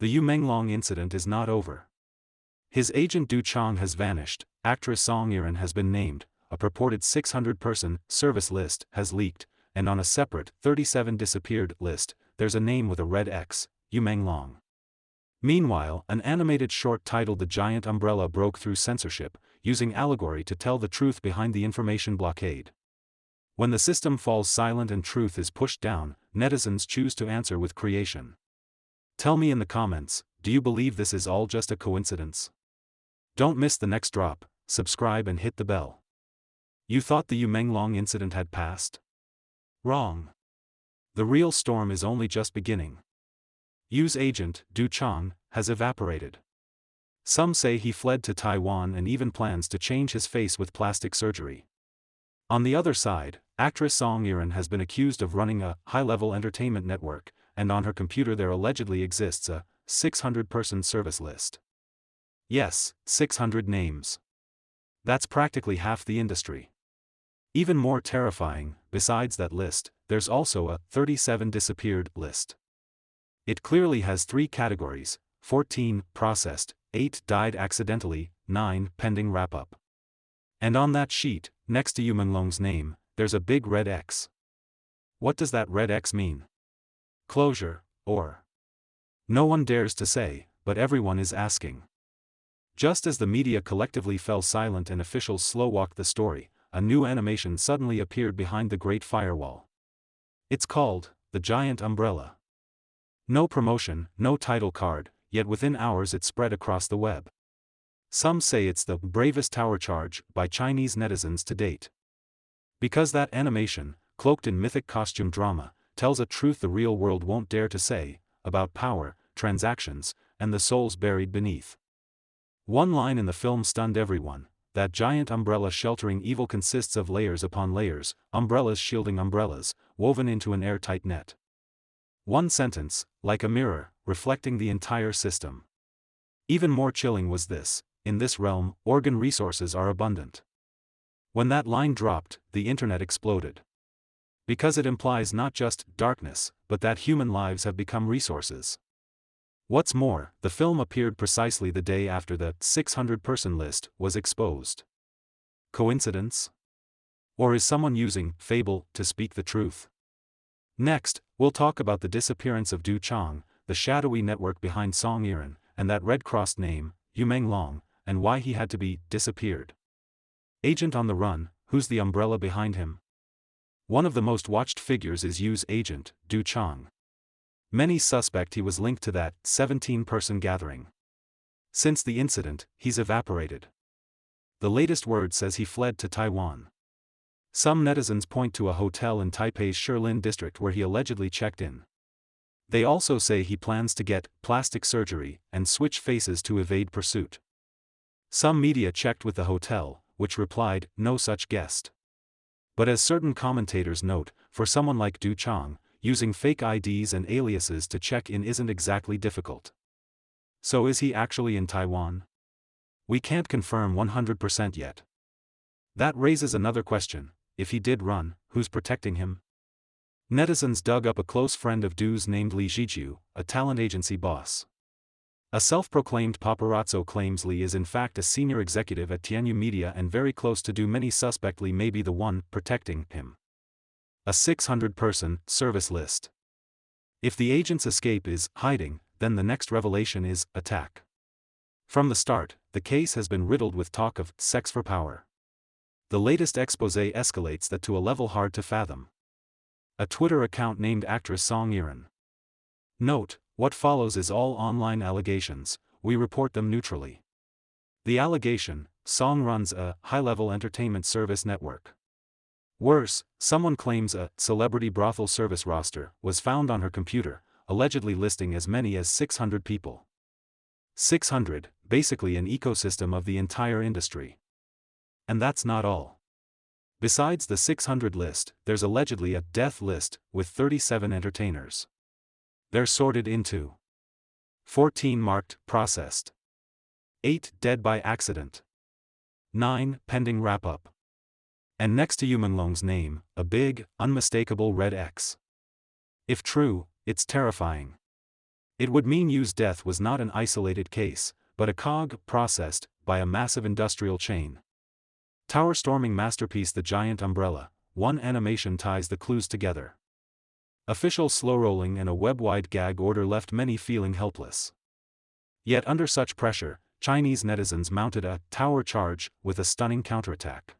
The Yu Mang Long incident is not over. His agent Du Chong has vanished, actress Song Yiran has been named, a purported 600-person service list has leaked, and on a separate 37 disappeared list, there's a name with a red X, Yu Mang Long. Meanwhile, an animated short titled The Giant Umbrella broke through censorship, using Allegory to tell the truth behind the information blockade. When the system falls silent and truth is pushed down, netizens choose to answer with creation. Tell me in the comments, do you believe this is all just a coincidence? Don't miss the next drop, subscribe and hit the bell. You thought the Yu Mang Long incident had passed? Wrong. The real storm is only just beginning. Yu's agent, Du Chong, has evaporated. Some say he fled to Taiwan and even plans to change his face with plastic surgery. On the other side, actress Song Yiran has been accused of running a high-level entertainment network, and on her computer there allegedly exists a 600-person service list. Yes, 600 names. That's practically half the industry. Even more terrifying, besides that list, there's also a 37 disappeared list. It clearly has 3 categories: 14 processed, 8 died accidentally, 9 pending wrap-up. And on that sheet, next to Yu Mang Long's name, there's a big red X. What does that red X mean? Closure, or? No one dares to say, but everyone is asking. Just as the media collectively fell silent and officials slow-walked the story, a new animation suddenly appeared behind the Great Firewall. It's called The Giant Umbrella. No promotion, no title card, yet within hours it spread across the web. Some say it's the bravest tower charge by Chinese netizens to date. Because that animation, cloaked in mythic costume drama, tells a truth the real world won't dare to say, about power, transactions, and the souls buried beneath. One line in the film stunned everyone: that giant umbrella sheltering evil consists of layers upon layers, umbrellas shielding umbrellas, woven into an airtight net. One sentence, like a mirror, reflecting the entire system. Even more chilling was this: in this realm, organ resources are abundant. When that line dropped, the internet exploded. Because it implies not just darkness, but that human lives have become resources. What's more, the film appeared precisely the day after the 600-person list was exposed. Coincidence? Or is someone using fable to speak the truth? Next, we'll talk about the disappearance of Du Chong, the shadowy network behind Song Yiran, and that red-crossed name, Yu Mang Long, and why he had to be disappeared. Agent on the run, who's the umbrella behind him? One of the most watched figures is Yu's agent, Du Chong. Many suspect he was linked to that 17-person gathering. Since the incident, he's evaporated. The latest word says he fled to Taiwan. Some netizens point to a hotel in Taipei's Shilin district where he allegedly checked in. They also say he plans to get plastic surgery and switch faces to evade pursuit. Some media checked with the hotel, which replied, no such guest. But as certain commentators note, for someone like Du Chong, using fake IDs and aliases to check in isn't exactly difficult. So is he actually in Taiwan? We can't confirm 100% yet. That raises another question: if he did run, who's protecting him? Netizens dug up a close friend of Du's named Li Zhiju, a talent agency boss. A self-proclaimed paparazzo claims Li is in fact a senior executive at Tianyu Media and very close to Du. Many suspect Li may be the one protecting him. A 600-person service list. If the agent's escape is hiding, then the next revelation is attack. From the start, the case has been riddled with talk of sex for power. The latest exposé escalates that to a level hard to fathom. A Twitter account named actress Song Yiran. Note, what follows is all online allegations, we report them neutrally. The allegation: Song runs a high-level entertainment service network. Worse, someone claims a celebrity brothel service roster was found on her computer, allegedly listing as many as 600 people. 600, basically an ecosystem of the entire industry. And that's not all. Besides the 600 list, there's allegedly a death list with 37 entertainers. They're sorted into 14 marked processed, 8 dead by accident, 9 pending wrap-up. And next to Yu Mang Long's name, a big, unmistakable red X. If true, it's terrifying. It would mean Yu's death was not an isolated case, but a cog processed by a massive industrial chain. Tower storming masterpiece The Giant Umbrella, one animation ties the clues together. Official slow rolling and a web-wide gag order left many feeling helpless. Yet under such pressure, Chinese netizens mounted a tower charge with a stunning counterattack.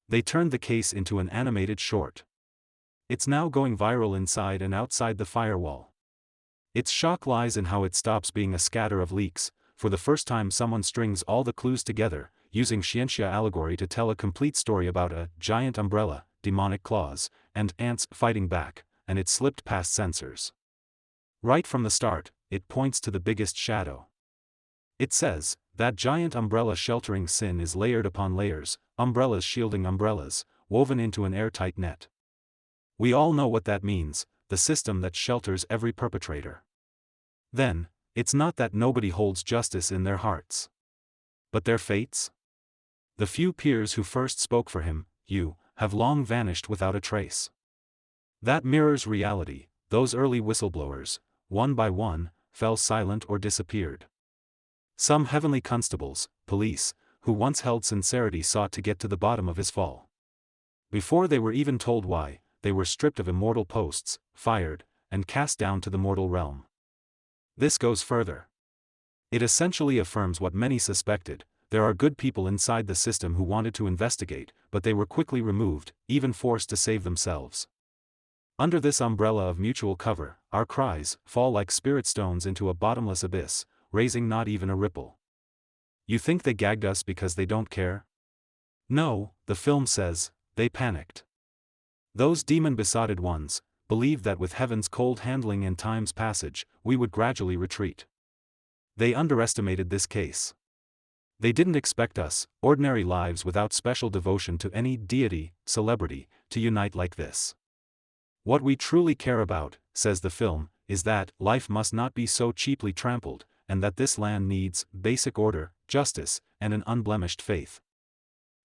They turned the case into an animated short. It's now going viral inside and outside the firewall. Its shock lies in how it stops being a scatter of leaks. For the first time someone strings all the clues together, using Xianxia allegory to tell a complete story about a giant umbrella, demonic claws, and ants fighting back, and it slipped past censors. Right from the start, it points to the biggest shadow. It says, that giant umbrella sheltering sin is layered upon layers, umbrellas shielding umbrellas, woven into an airtight net. We all know what that means, the system that shelters every perpetrator. Then, it's not that nobody holds justice in their hearts. But their fates? The few peers who first spoke for him, Yu, have long vanished without a trace. That mirrors reality. Those early whistleblowers, one by one, fell silent or disappeared. Some heavenly constables, police, who once held sincerity sought to get to the bottom of his fall. Before they were even told why, they were stripped of immortal posts, fired, and cast down to the mortal realm. This goes further. It essentially affirms what many suspected: there are good people inside the system who wanted to investigate, but they were quickly removed, even forced to save themselves. Under this umbrella of mutual cover, our cries fall like spirit stones into a bottomless abyss, raising not even a ripple. You think they gagged us because they don't care? No, the film says, they panicked. Those demon-besotted ones believed that with heaven's cold handling and time's passage, we would gradually retreat. They underestimated this case. They didn't expect us, ordinary lives without special devotion to any deity, celebrity, to unite like this. What we truly care about, says the film, is that life must not be so cheaply trampled, and that this land needs basic order, justice, and an unblemished faith.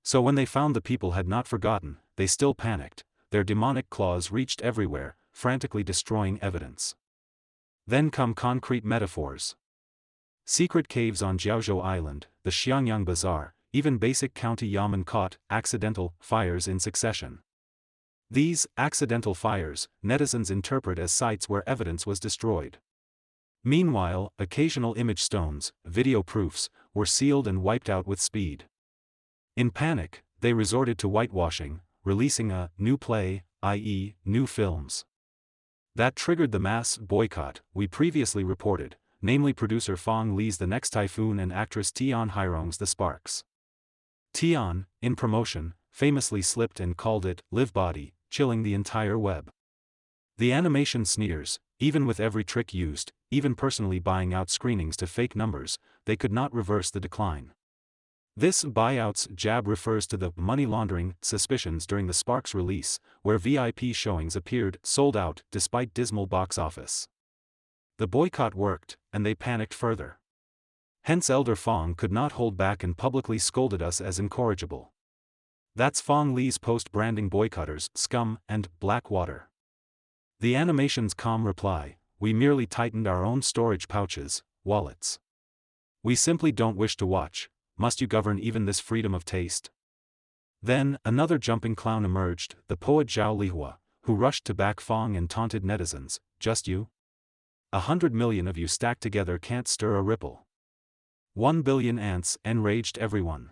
So when they found the people had not forgotten, they still panicked. Their demonic claws reached everywhere, frantically destroying evidence. Then come concrete metaphors. Secret caves on Jiaozhou Island, the Xiangyang Bazaar, even basic county yamen caught accidental fires in succession. These accidental fires, netizens interpret as sites where evidence was destroyed. Meanwhile, occasional image stones, video proofs, were sealed and wiped out with speed. In panic, they resorted to whitewashing, releasing a new play, i.e., new films. That triggered the mass boycott we previously reported, namely producer Fong Li's The Next Typhoon and actress Tian Hairong's The Sparks. Tian, in promotion, famously slipped and called it live body, chilling the entire web. The animation sneers, even with every trick used, even personally buying out screenings to fake numbers, they could not reverse the decline. This buyouts jab refers to the money laundering suspicions during the Sparks release, where VIP showings appeared sold out despite dismal box office. The boycott worked, and they panicked further. Hence Elder Fong could not hold back and publicly scolded us as incorrigible. That's Fong Li's post-branding boycotters, scum, and black water. The animation's calm reply: we merely tightened our own storage pouches, wallets. We simply don't wish to watch. Must you govern even this freedom of taste? Then, another jumping clown emerged, the poet Zhao Lihua, who rushed to back Fong and taunted netizens, just you? 100 million of you stacked together can't stir a ripple. 1 billion ants, enraged everyone.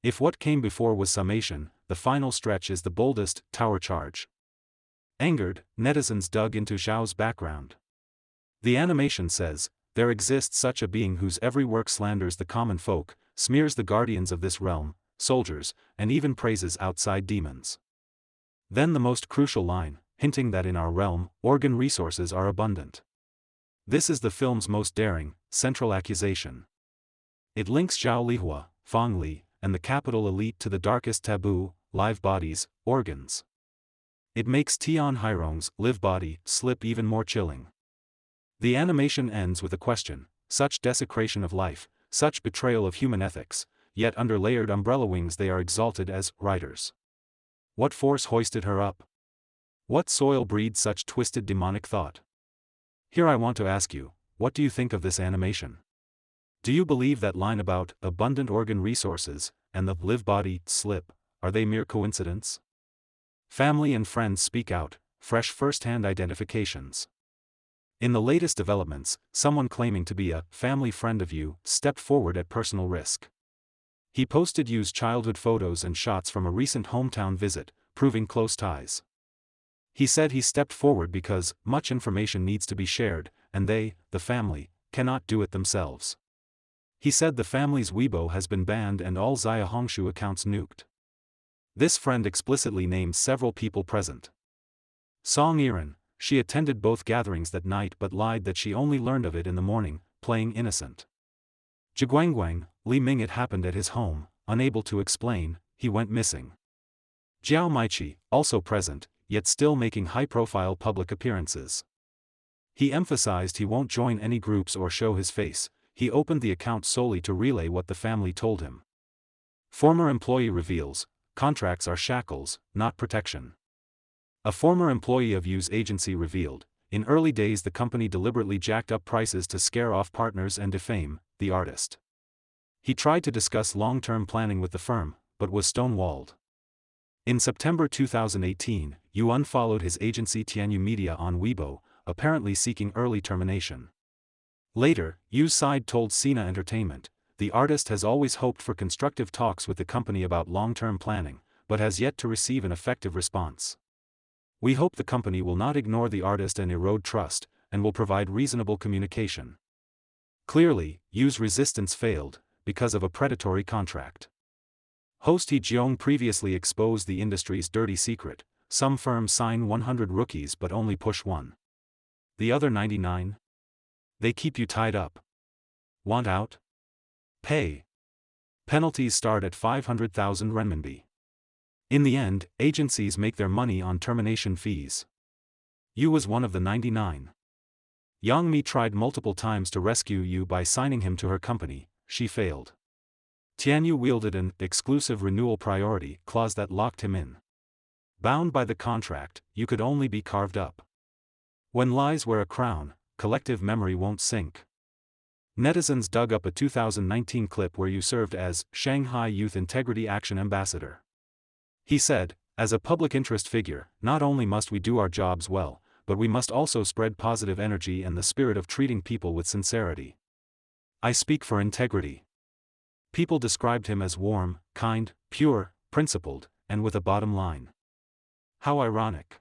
If what came before was summation, the final stretch is the boldest, tower charge. Angered, netizens dug into Zhao's background. The animation says, there exists such a being whose every work slanders the common folk, smears the guardians of this realm, soldiers, and even praises outside demons. Then the most crucial line, hinting that in our realm, organ resources are abundant. This is the film's most daring, central accusation. It links Zhao Lihua, Fong Li, and the capital elite to the darkest taboo, live bodies, organs. It makes Tian Hairong's live body slip even more chilling. The animation ends with a question: such desecration of life, such betrayal of human ethics, yet under layered umbrella wings they are exalted as writers. What force hoisted her up? What soil breeds such twisted demonic thought? Here I want to ask you, what do you think of this animation? Do you believe that line about abundant organ resources and the live body slip, are they mere coincidence? Family and friends speak out, fresh first-hand identifications. In the latest developments, someone claiming to be a family friend of Yu stepped forward at personal risk. He posted Yu's childhood photos and shots from a recent hometown visit, proving close ties. He said he stepped forward because much information needs to be shared, and they, the family, cannot do it themselves. He said the family's Weibo has been banned and all Zaya Hongshu accounts nuked. This friend explicitly named several people present. Song Yiran, she attended both gatherings that night but lied that she only learned of it in the morning, playing innocent. Zhiguangguang, Li Ming, it happened at his home, unable to explain, he went missing. Jiao Maichi, also present, yet still making high-profile public appearances. He emphasized he won't join any groups or show his face, he opened the account solely to relay what the family told him. Former employee reveals, contracts are shackles, not protection. A former employee of Yu's agency revealed, in early days the company deliberately jacked up prices to scare off partners and defame the artist. He tried to discuss long-term planning with the firm, but was stonewalled. In September 2018, Yu unfollowed his agency Tianyu Media on Weibo, apparently seeking early termination. Later, Yu's side told Sina Entertainment, the artist has always hoped for constructive talks with the company about long-term planning, but has yet to receive an effective response. We hope the company will not ignore the artist and erode trust, and will provide reasonable communication. Clearly, Yu's resistance failed, because of a predatory contract. Host He Jeong previously exposed the industry's dirty secret: some firms sign 100 rookies but only push one. The other 99? They keep you tied up. Want out? Pay. Penalties start at 500,000 renminbi. In the end, agencies make their money on termination fees. Yu was one of the 99. Yang Mi tried multiple times to rescue Yu by signing him to her company, she failed. Tianyu wielded an exclusive renewal priority clause that locked him in. Bound by the contract, you could only be carved up. When lies wear a crown, collective memory won't sink. Netizens dug up a 2019 clip where Yu served as Shanghai Youth Integrity Action Ambassador. He said, as a public interest figure, not only must we do our jobs well, but we must also spread positive energy and the spirit of treating people with sincerity. I speak for integrity. People described him as warm, kind, pure, principled, and with a bottom line. How ironic.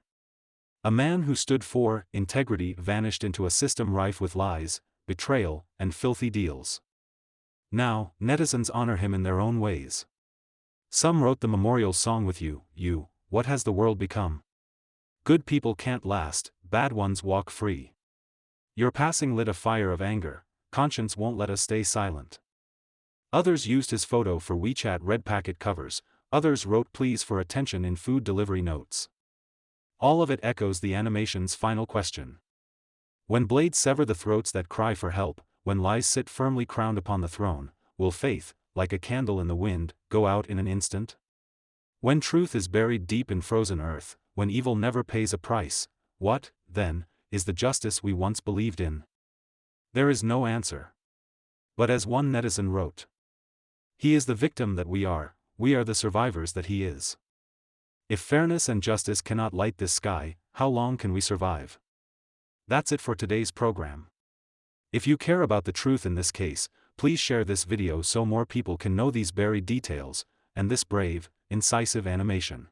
A man who stood for integrity vanished into a system rife with lies, betrayal, and filthy deals. Now, netizens honor him in their own ways. Some wrote the memorial song with you, Yu, what has the world become? Good people can't last, bad ones walk free. Your passing lit a fire of anger, conscience won't let us stay silent. Others used his photo for WeChat red packet covers, others wrote pleas for attention in food delivery notes. All of it echoes the animation's final question. When blades sever the throats that cry for help, when lies sit firmly crowned upon the throne, will faith, like a candle in the wind, go out in an instant? When truth is buried deep in frozen earth, when evil never pays a price, what, then, is the justice we once believed in? There is no answer. But as one netizen wrote, he is the victim that we are the survivors that he is. If fairness and justice cannot light this sky, how long can we survive? That's it for today's program. If you care about the truth in this case, please share this video so more people can know these buried details, and this brave, incisive animation.